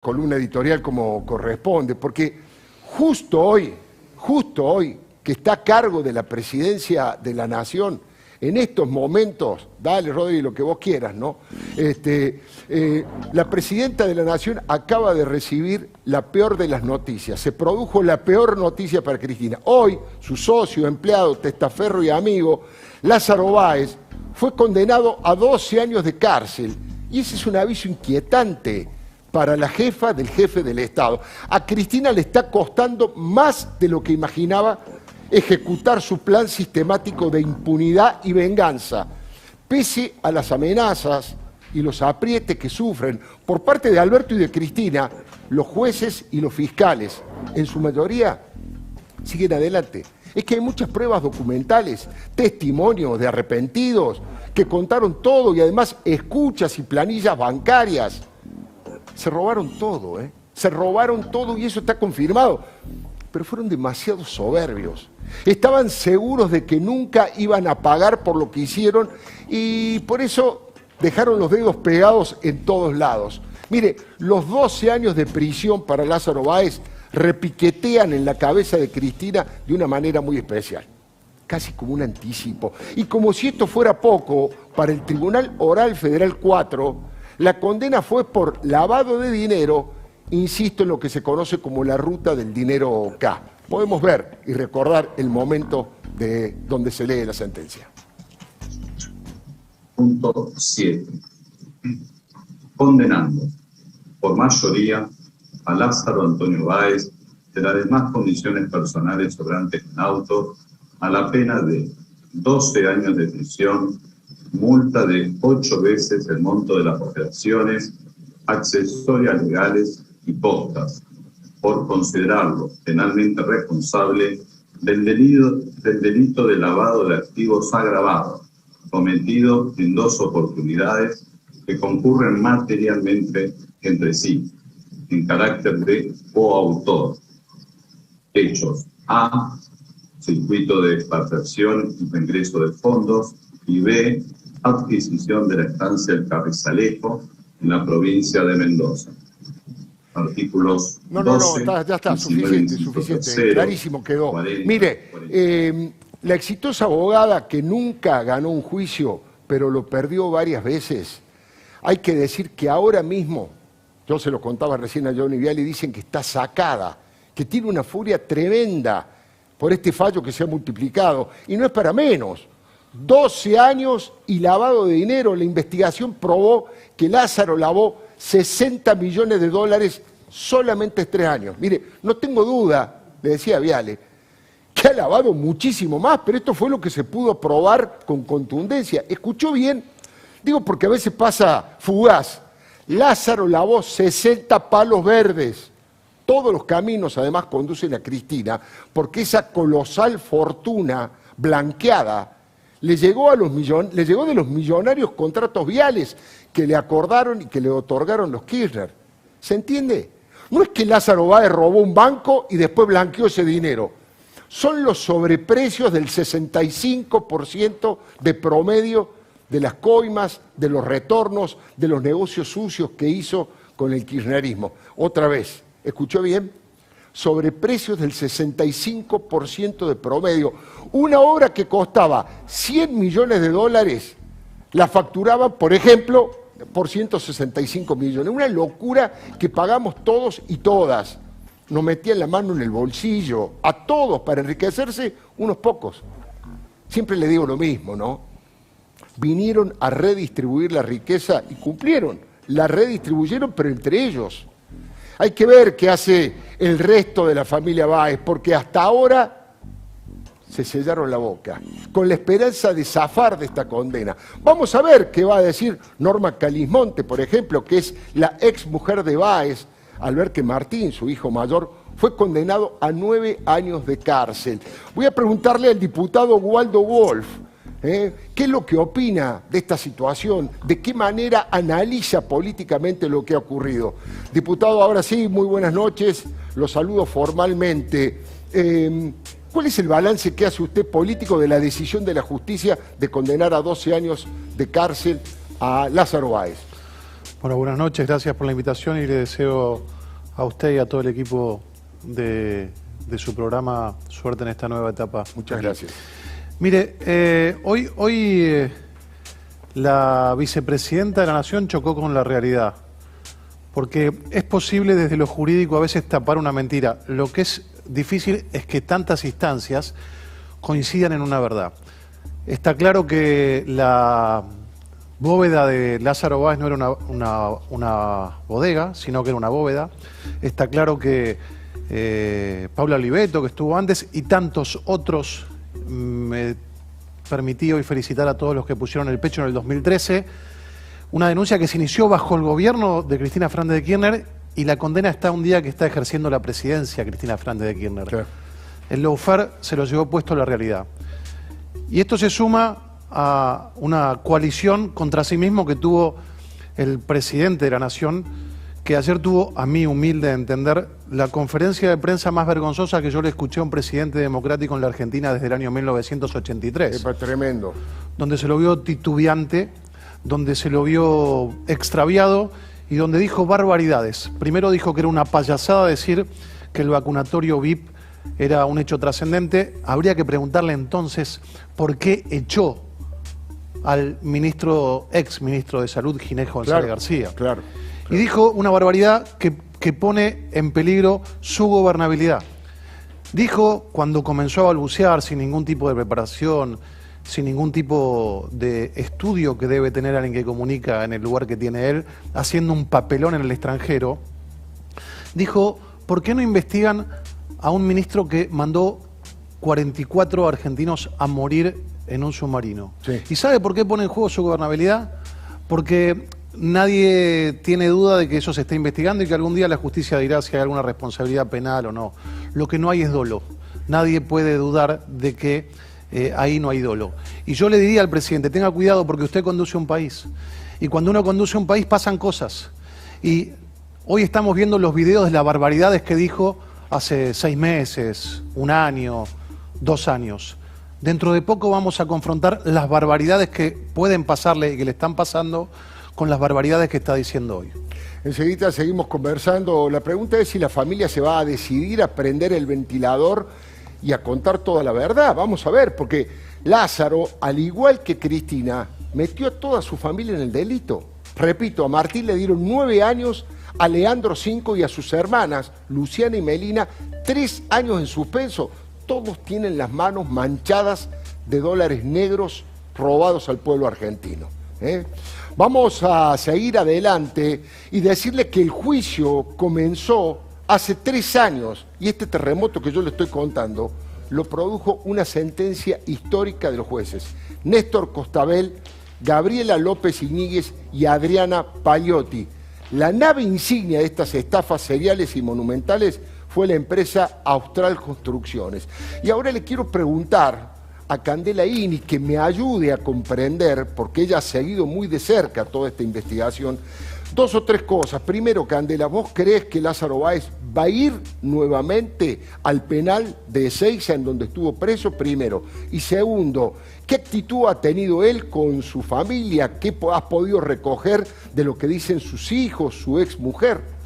columna editorial como corresponde, porque justo hoy, que está a cargo de la presidencia de la Nación, en estos momentos, dale Rodri lo que vos quieras, ¿no? La presidenta de la Nación acaba de recibir la peor de las noticias, se produjo la peor noticia para Cristina. Hoy, su socio, empleado, testaferro y amigo, Lázaro Báez, fue condenado a 12 años de cárcel, y ese es un aviso inquietante para la jefa del jefe del Estado. A Cristina le está costando más de lo que imaginaba ejecutar su plan sistemático de impunidad y venganza, pese a las amenazas y los aprietes que sufren por parte de Alberto y de Cristina, los jueces y los fiscales, en su mayoría, siguen adelante. Es que hay muchas pruebas documentales, testimonios de arrepentidos que contaron todo y además escuchas y planillas bancarias. Se robaron todo, se robaron todo y eso está confirmado. Pero fueron demasiado soberbios. Estaban seguros de que nunca iban a pagar por lo que hicieron y por eso dejaron los dedos pegados en todos lados. Mire, los 12 años de prisión para Lázaro Báez repiquetean en la cabeza de Cristina de una manera muy especial, casi como un anticipo. Y como si esto fuera poco, para el Tribunal Oral Federal 4, la condena fue por lavado de dinero, insisto en lo que se conoce como la ruta del dinero K. Podemos ver y recordar el momento de donde se lee la sentencia. Punto 7. Condenando por mayoría a Lázaro Antonio Báez de las demás condiciones personales sobrantes en auto a la pena de 12 años de prisión, multa de 8 veces el monto de las operaciones, accesorias legales y postas, por considerarlo penalmente responsable del delito de lavado de activos agravado, cometido en 2 oportunidades que concurren materialmente entre sí, en carácter de coautor. Hechos A, circuito de expatriación y reingreso de fondos, y B, adquisición de la estancia El Carrizalejo en la provincia de Mendoza. Artículos 12, ya está, suficiente, clarísimo quedó. 40, mire, 40. La exitosa abogada que nunca ganó un juicio, pero lo perdió varias veces, hay que decir que ahora mismo, yo se lo contaba recién a Johnny Viale, dicen que está sacada, que tiene una furia tremenda por este fallo que se ha multiplicado, y no es para menos. 12 años y lavado de dinero. La investigación probó que Lázaro lavó 60 millones de dólares solamente en 3 años. Mire, no tengo duda, le decía a Viale, que ha lavado muchísimo más, pero esto fue lo que se pudo probar con contundencia. ¿Escuchó bien? Digo porque a veces pasa fugaz. Lázaro lavó 60 palos verdes. Todos los caminos además conducen a Cristina, porque esa colosal fortuna blanqueada le llegó de los millonarios contratos viales que le acordaron y que le otorgaron los Kirchner. ¿Se entiende? No es que Lázaro Báez robó un banco y después blanqueó ese dinero. Son los sobreprecios del 65% de promedio de las coimas, de los retornos, de los negocios sucios que hizo con el kirchnerismo. Otra vez, ¿escuchó bien? Sobreprecios del 65% de promedio. Una obra que costaba 100 millones de dólares, la facturaban, por ejemplo, por 165 millones. Una locura que pagamos todos y todas. Nos metían la mano en el bolsillo, a todos, para enriquecerse unos pocos. Siempre le digo lo mismo, ¿no? Vinieron a redistribuir la riqueza y cumplieron. La redistribuyeron, pero entre ellos. Hay que ver qué hace el resto de la familia Báez, porque hasta ahora se sellaron la boca, con la esperanza de zafar de esta condena. Vamos a ver qué va a decir Norma Calismonte, por ejemplo, que es la ex mujer de Báez, al ver que Martín, su hijo mayor, fue condenado a 9 años de cárcel. Voy a preguntarle al diputado Waldo Wolf, ¿qué es lo que opina de esta situación? ¿De qué manera analiza políticamente lo que ha ocurrido? Diputado, ahora sí, muy buenas noches, lo saludo formalmente. ¿Cuál es el balance que hace usted político de la decisión de la justicia de condenar a 12 años de cárcel a Lázaro Báez? Bueno, buenas noches, gracias por la invitación y le deseo a usted y a todo el equipo de su programa suerte en esta nueva etapa. Muchas gracias. Mire, hoy la vicepresidenta de la Nación chocó con la realidad, porque es posible desde lo jurídico a veces tapar una mentira. Lo que es difícil es que tantas instancias coincidan en una verdad. Está claro que la bóveda de Lázaro Báez no era una bodega, sino que era una bóveda. Está claro que Paula Oliveto, que estuvo antes, y tantos otros, me permití hoy felicitar a todos los que pusieron el pecho en el 2013, una denuncia que se inició bajo el gobierno de Cristina Fernández de Kirchner, y la condena está un día que está ejerciendo la presidencia Cristina Fernández de Kirchner. Claro. El lawfare se lo llevó puesto a la realidad. Y esto se suma a una coalición contra sí mismo que tuvo el presidente de la Nación, que ayer tuvo, a mí humilde entender, la conferencia de prensa más vergonzosa que yo le escuché a un presidente democrático en la Argentina desde el año 1983. Tremendo. Donde se lo vio titubeante, donde se lo vio extraviado y donde dijo barbaridades. Primero dijo que era una payasada decir que el vacunatorio VIP era un hecho trascendente. Habría que preguntarle entonces por qué echó al ex ministro de Salud, Ginés González García. Claro. Y dijo una barbaridad que pone en peligro su gobernabilidad. Dijo, cuando comenzó a balbucear sin ningún tipo de preparación, sin ningún tipo de estudio que debe tener alguien que comunica en el lugar que tiene él, haciendo un papelón en el extranjero, dijo, ¿por qué no investigan a un ministro que mandó 44 argentinos a morir en un submarino? Sí. ¿Y sabe por qué pone en juego su gobernabilidad? Porque nadie tiene duda de que eso se está investigando y que algún día la justicia dirá si hay alguna responsabilidad penal o no. Lo que no hay es dolo. Nadie puede dudar de que ahí no hay dolo. Y yo le diría al presidente, tenga cuidado porque usted conduce un país. Y cuando uno conduce un país pasan cosas. Y hoy estamos viendo los videos de las barbaridades que dijo hace 6 meses, 1 año, 2 años. Dentro de poco vamos a confrontar las barbaridades que pueden pasarle y que le están pasando con las barbaridades que está diciendo hoy. Enseguida seguimos conversando. La pregunta es si la familia se va a decidir a prender el ventilador y a contar toda la verdad. Vamos a ver, porque Lázaro, al igual que Cristina, metió a toda su familia en el delito. Repito, a Martín le dieron 9 años, a Leandro 5 y a sus hermanas, Luciana y Melina, 3 años en suspenso. Todos tienen las manos manchadas de dólares negros robados al pueblo argentino. Vamos a seguir adelante y decirle que el juicio comenzó hace 3 años y este terremoto que yo le estoy contando lo produjo una sentencia histórica de los jueces Néstor Costabel, Gabriela López Iñiguez y Adriana Pagliotti. La nave insignia de estas estafas seriales y monumentales fue la empresa Austral Construcciones. Y ahora le quiero preguntar a Candela Ini que me ayude a comprender, porque ella ha seguido muy de cerca toda esta investigación, 2 o 3 cosas. Primero, Candela, ¿vos crees que Lázaro Báez va a ir nuevamente al penal de Ezeiza en donde estuvo preso? Primero. Y segundo, ¿qué actitud ha tenido él con su familia? ¿Qué has podido recoger de lo que dicen sus hijos, su exmujer?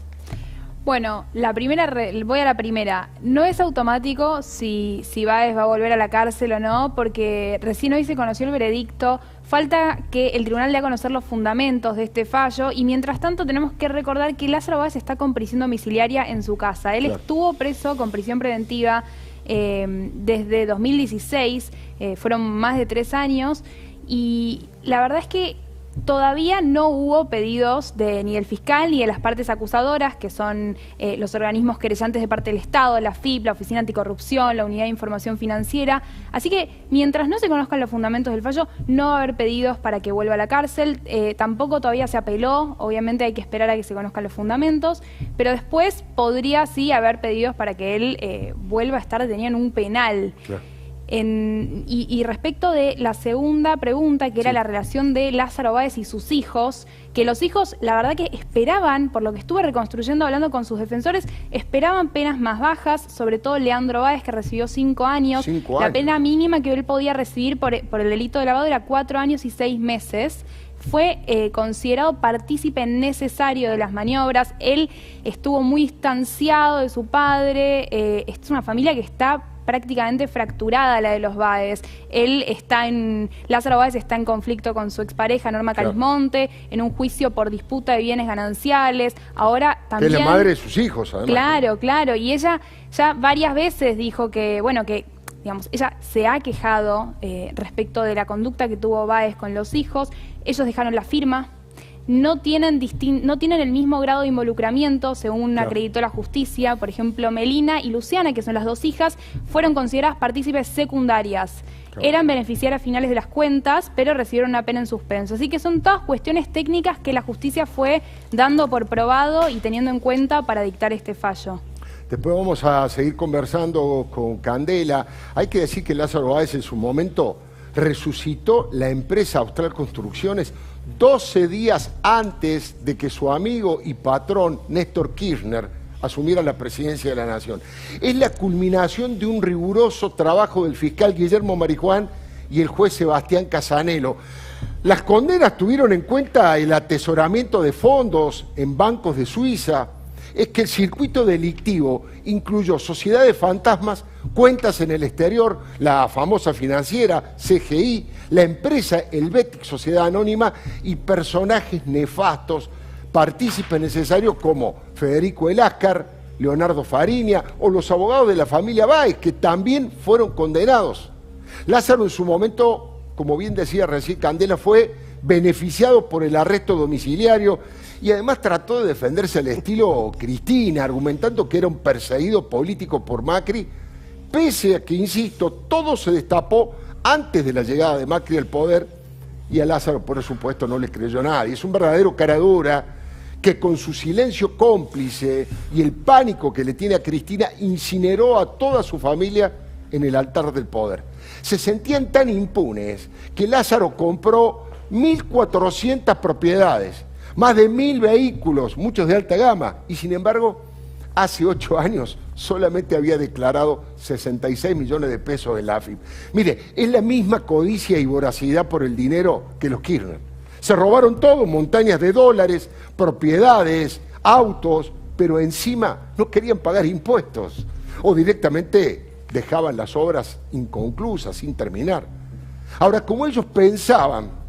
Bueno, voy a la primera. No es automático si Báez va a volver a la cárcel o no, porque recién hoy se conoció el veredicto. Falta que el tribunal dé a conocer los fundamentos de este fallo y mientras tanto tenemos que recordar que Lázaro Báez está con prisión domiciliaria en su casa. Él estuvo preso con prisión preventiva desde 2016, fueron más de 3 años y la verdad es que todavía no hubo pedidos ni del fiscal ni de las partes acusadoras, que son los organismos querellantes de parte del Estado, la FIP, la Oficina Anticorrupción, la Unidad de Información Financiera. Así que mientras no se conozcan los fundamentos del fallo, no va a haber pedidos para que vuelva a la cárcel. Tampoco todavía se apeló, obviamente hay que esperar a que se conozcan los fundamentos, pero después podría sí haber pedidos para que él vuelva a estar detenido en un penal. Claro. Y respecto de la segunda pregunta, que era la relación de Lázaro Báez y sus hijos, que los hijos, la verdad que esperaban, por lo que estuve reconstruyendo hablando con sus defensores, esperaban penas más bajas, sobre todo Leandro Báez, que recibió 5 años. 5 años. La pena mínima que él podía recibir por el delito de lavado era 4 años y 6 meses. fue considerado partícipe necesario de las maniobras. Él estuvo muy distanciado de su padre. Es una familia que está prácticamente fracturada, la de los Báez. Lázaro Báez está en conflicto con su expareja Norma Carismonte, en un juicio por disputa de bienes gananciales. Ahora también... Que es la madre de sus hijos, además. Claro, claro. Y ella ya varias veces dijo que, bueno, que digamos, ella se ha quejado respecto de la conducta que tuvo Báez con los hijos. Ellos dejaron la firma. No tienen el mismo grado de involucramiento, según acreditó la justicia. Por ejemplo, Melina y Luciana, que son las dos hijas, fueron consideradas partícipes secundarias. Eran beneficiarias finales de las cuentas, pero recibieron una pena en suspenso. Así que son todas cuestiones técnicas que la justicia fue dando por probado y teniendo en cuenta para dictar este fallo. Después vamos a seguir conversando con Candela. Hay que decir que Lázaro Báez en su momento resucitó la empresa Austral Construcciones 12 días antes de que su amigo y patrón Néstor Kirchner asumiera la presidencia de la Nación. Es la culminación de un riguroso trabajo del fiscal Guillermo Marijuán y el juez Sebastián Casanelo. Las condenas tuvieron en cuenta el atesoramiento de fondos en bancos de Suiza. Es que el circuito delictivo incluyó sociedades fantasmas, cuentas en el exterior, la famosa financiera CGI, la empresa Helvetic Sociedad Anónima y personajes nefastos, partícipes necesarios como Federico Eláscar, Leonardo Fariña o los abogados de la familia Báez, que también fueron condenados. Lázaro en su momento, como bien decía recién Candela, fue beneficiado por el arresto domiciliario y además trató de defenderse al estilo Cristina, argumentando que era un perseguido político por Macri, pese a que, insisto, todo se destapó antes de la llegada de Macri al poder y a Lázaro, por supuesto, no le creyó nadie. Es un verdadero cara dura que con su silencio cómplice y el pánico que le tiene a Cristina incineró a toda su familia en el altar del poder. Se sentían tan impunes que Lázaro compró 1.400 propiedades, más de 1.000 vehículos, muchos de alta gama, y sin embargo, hace 8 años solamente había declarado 66 millones de pesos en la AFIP. Mire, es la misma codicia y voracidad por el dinero que los Kirchner. Se robaron todo, montañas de dólares, propiedades, autos, pero encima no querían pagar impuestos o directamente dejaban las obras inconclusas, sin terminar. Ahora, como ellos pensaban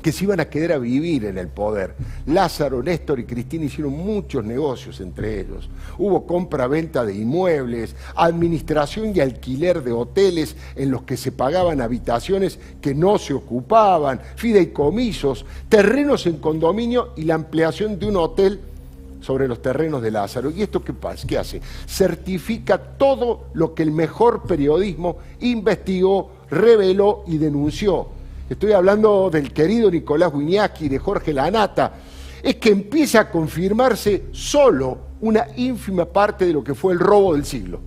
que se iban a quedar a vivir en el poder, Lázaro, Néstor y Cristina hicieron muchos negocios entre ellos. Hubo compra-venta de inmuebles, administración y alquiler de hoteles en los que se pagaban habitaciones que no se ocupaban, fideicomisos, terrenos en condominio y la ampliación de un hotel sobre los terrenos de Lázaro. ¿Y esto qué pasa? ¿Qué hace? Certifica todo lo que el mejor periodismo investigó, reveló y denunció. Estoy hablando del querido Nicolás Wiñaski, de Jorge Lanata. Es que empieza a confirmarse solo una ínfima parte de lo que fue el robo del siglo.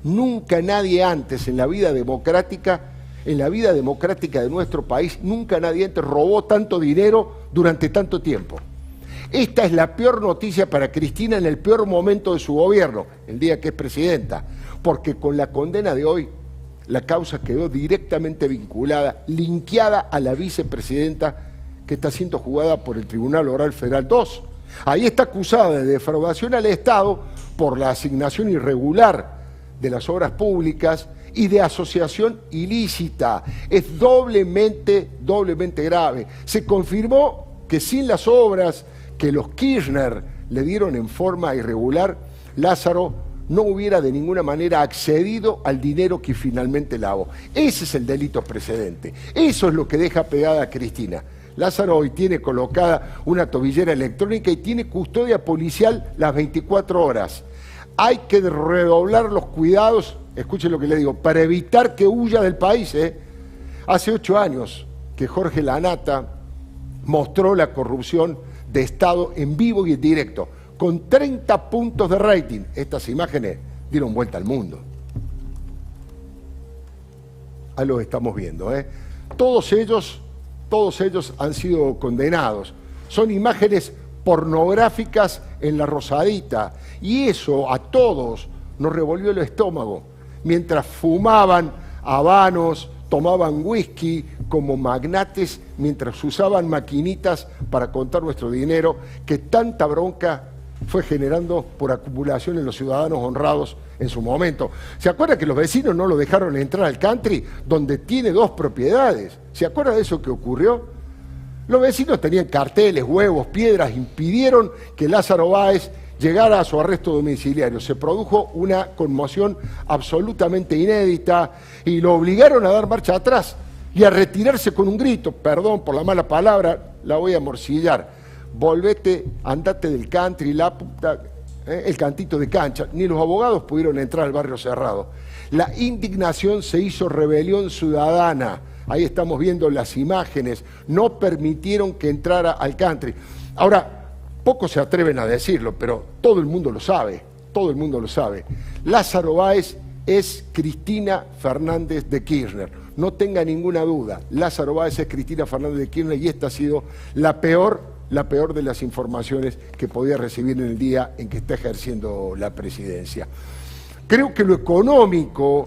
Nunca nadie antes en la vida democrática de nuestro país, nunca nadie antes robó tanto dinero durante tanto tiempo. Esta es la peor noticia para Cristina en el peor momento de su gobierno, el día que es presidenta, porque con la condena de hoy, la causa quedó directamente vinculada, linkeada a la vicepresidenta que está siendo juzgada por el Tribunal Oral Federal 2. Ahí está acusada de defraudación al Estado por la asignación irregular de las obras públicas y de asociación ilícita. Es doblemente grave. Se confirmó que sin las obras que los Kirchner le dieron en forma irregular, Lázaro no hubiera de ninguna manera accedido al dinero que finalmente lavó. Ese es el delito precedente. Eso es lo que deja pegada a Cristina. Lázaro hoy tiene colocada una tobillera electrónica y tiene custodia policial las 24 horas. Hay que redoblar los cuidados, escuchen lo que le digo, para evitar que huya del país. Hace 8 años que Jorge Lanata mostró la corrupción de Estado en vivo y en directo, con 30 puntos de rating. Estas imágenes dieron vuelta al mundo. Ahí los estamos viendo. Todos ellos han sido condenados. Son imágenes pornográficas en la Rosadita. Y eso a todos nos revolvió el estómago. Mientras fumaban habanos, tomaban whisky, como magnates mientras usaban maquinitas para contar nuestro dinero, que tanta bronca fue generando por acumulación en los ciudadanos honrados en su momento. ¿Se acuerda que los vecinos no lo dejaron entrar al country, donde tiene 2 propiedades? ¿Se acuerda de eso que ocurrió? Los vecinos tenían carteles, huevos, piedras, impidieron que Lázaro Báez llegara a su arresto domiciliario. Se produjo una conmoción absolutamente inédita y lo obligaron a dar marcha atrás y a retirarse con un grito. Perdón por la mala palabra, la voy a morcillar. Volvete, andate del country, la puta, el cantito de cancha. Ni los abogados pudieron entrar al barrio cerrado. La indignación se hizo rebelión ciudadana. Ahí estamos viendo las imágenes. No permitieron que entrara al country. Ahora, pocos se atreven a decirlo, pero todo el mundo lo sabe. Todo el mundo lo sabe. Lázaro Báez es Cristina Fernández de Kirchner. No tenga ninguna duda. Lázaro Báez es Cristina Fernández de Kirchner y esta ha sido la peor de las informaciones que podía recibir en el día en que está ejerciendo la presidencia. Creo que lo económico